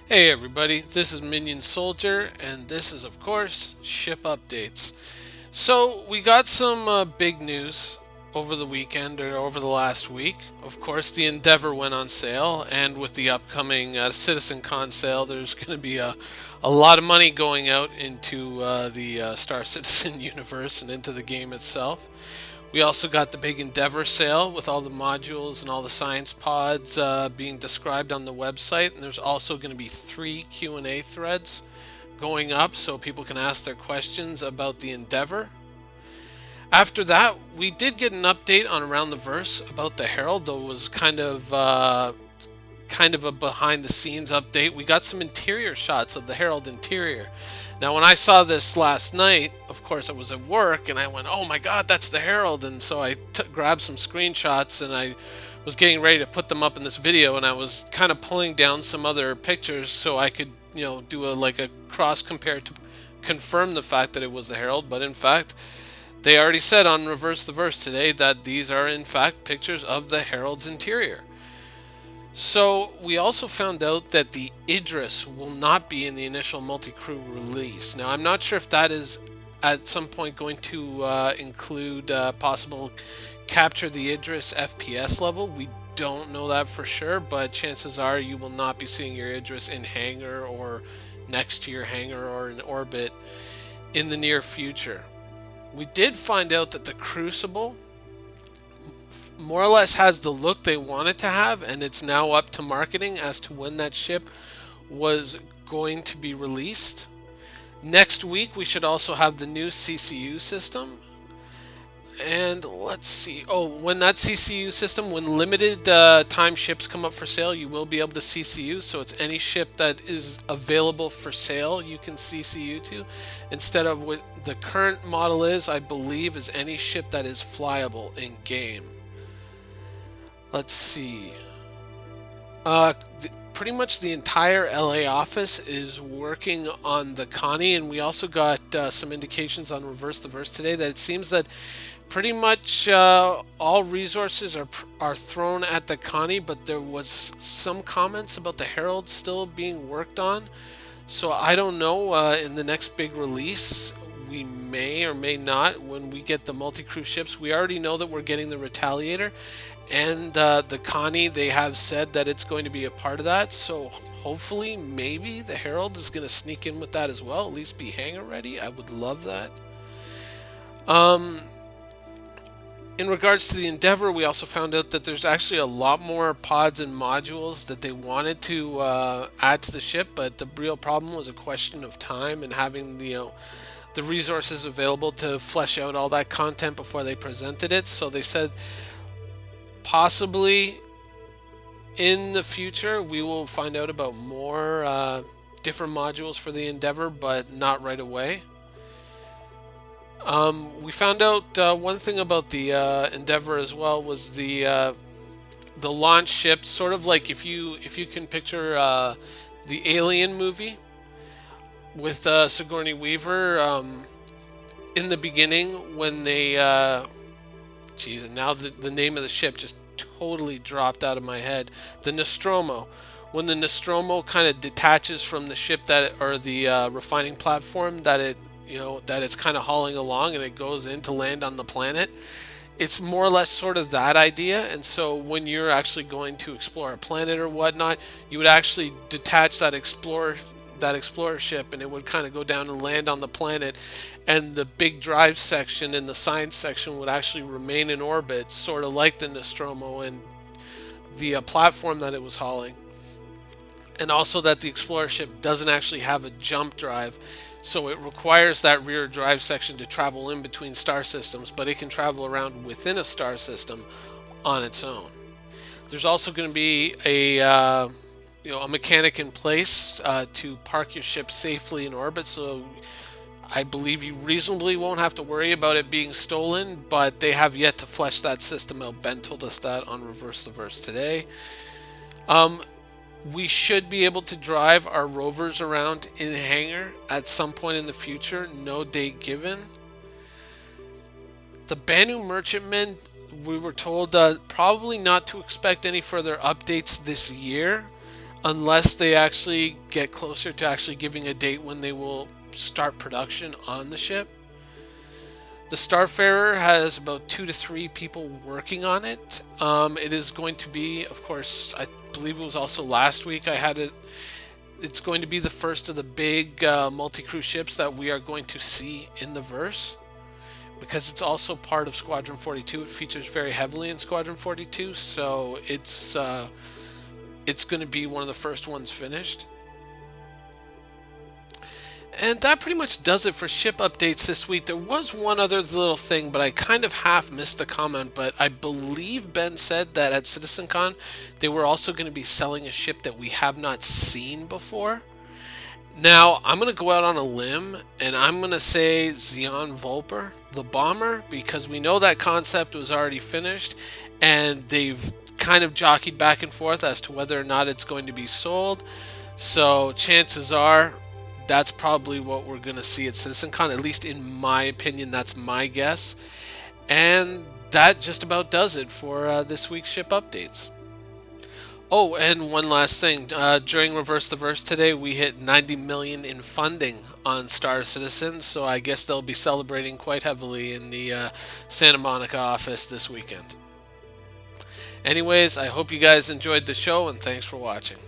Hey everybody, this is Minion Soldier, and this is, of course, ship updates. So, we got some big news over the weekend or over the last week. Of course, the Endeavor went on sale, and with the upcoming Citizen Con sale, there's going to be a lot of money going out into the Star Citizen universe and into the game itself. We also got the big Endeavor sale with all the modules and all the science pods being described on the website. And there's also going to be 3 Q&A threads going up so people can ask their questions about the Endeavor. After that, we did get an update on Around the Verse about the Herald, though it was kind of a behind the scenes update. We got some interior shots of the Herald interior. Now, when I saw this last night, of course, I was at work and I went, oh my God, that's the Herald. And so I grabbed some screenshots and I was getting ready to put them up in this video. And I was kind of pulling down some other pictures so I could, do a cross compare to confirm the fact that it was the Herald. But in fact, they already said on Reverse the Verse today that these are in fact pictures of the Herald's interior. So we also found out that the Idris will not be in the initial multi-crew release. Now I'm not sure if that is at some point going to include possible capture the Idris FPS level. We don't know that for sure, but chances are you will not be seeing your Idris in hangar or next to your hangar or in orbit in the near future. We did find out that the Crucible more or less has the look they want it to have, and it's now up to marketing as to when that ship was going to be released. Next week, we should also have the new CCU system. And let's see. Oh, when that CCU system, when limited time ships come up for sale, you will be able to CCU. So it's any ship that is available for sale, you can CCU to. Instead of what the current model is, I believe, is any ship that is flyable in game. Let's see. Pretty much the entire LA office is working on the Connie, and we also got some indications on Reverse the Verse today that it seems that pretty much all resources are thrown at the Connie, but there was some comments about the Herald still being worked on. So I don't know. In the next big release, we may or may not. When we get the multi-crew ships, we already know that we're getting the Retaliator and the Connie. They have said that it's going to be a part of that. So hopefully, maybe the Herald is going to sneak in with that as well. At least be hangar ready. I would love that. In regards to the Endeavor, we also found out that there's actually a lot more pods and modules that they wanted to add to the ship, but the real problem was a question of time and having the resources available to flesh out all that content before they presented it. So they said possibly in the future we will find out about more different modules for the Endeavor, but not right away. We found out one thing about the Endeavor as well was the launch ship, sort of like if you can picture the Alien movie with Sigourney Weaver in the beginning when they geez, and now the name of the ship just totally dropped out of my head. The Nostromo. When the Nostromo kind of detaches from the ship that or the refining platform that it's kind of hauling along and it goes in to land on the planet. It's more or less sort of that idea. And so when you're actually going to explore a planet or whatnot, you would actually detach that explorer ship and it would kind of go down and land on the planet, and the big drive section and the science section would actually remain in orbit, sort of like the Nostromo and the platform that it was hauling. And also that the explorer ship doesn't actually have a jump drive, so it requires that rear drive section to travel in between star systems, but it can travel around within a star system on its own. There's also going to be a mechanic in place to park your ship safely in orbit, so I believe you reasonably won't have to worry about it being stolen, but they have yet to flesh that system out. Ben told us that on Reverse the Verse today. We should be able to drive our rovers around in hangar at some point in the future. No date given. The Banu Merchantmen, we were told probably not to expect any further updates this year. unless they actually get closer to actually giving a date when they will start production on the ship. The Starfarer has about 2 to 3 people working on it. It is going to be, of course, I believe it was also last week I had it. It's going to be the first of the big multi-crew ships that we are going to see in the verse, because it's also part of Squadron 42. It features very heavily in Squadron 42, so it's going to be one of the first ones finished. And that pretty much does it for ship updates this week. There was one other little thing, but I kind of half missed the comment. But I believe Ben said that at CitizenCon, they were also going to be selling a ship that we have not seen before. Now, I'm going to go out on a limb, and I'm going to say Zeon Volper, the bomber, because we know that concept was already finished, and they've kind of jockeyed back and forth as to whether or not it's going to be sold. So chances are that's probably what we're going to see at CitizenCon, at least in my opinion. That's my guess. And that just about does it for this week's ship updates. Oh, and one last thing. During Reverse the Verse today, we hit 90 million in funding on Star Citizen, so I guess they'll be celebrating quite heavily in the Santa Monica office this weekend. Anyways, I hope you guys enjoyed the show, and thanks for watching.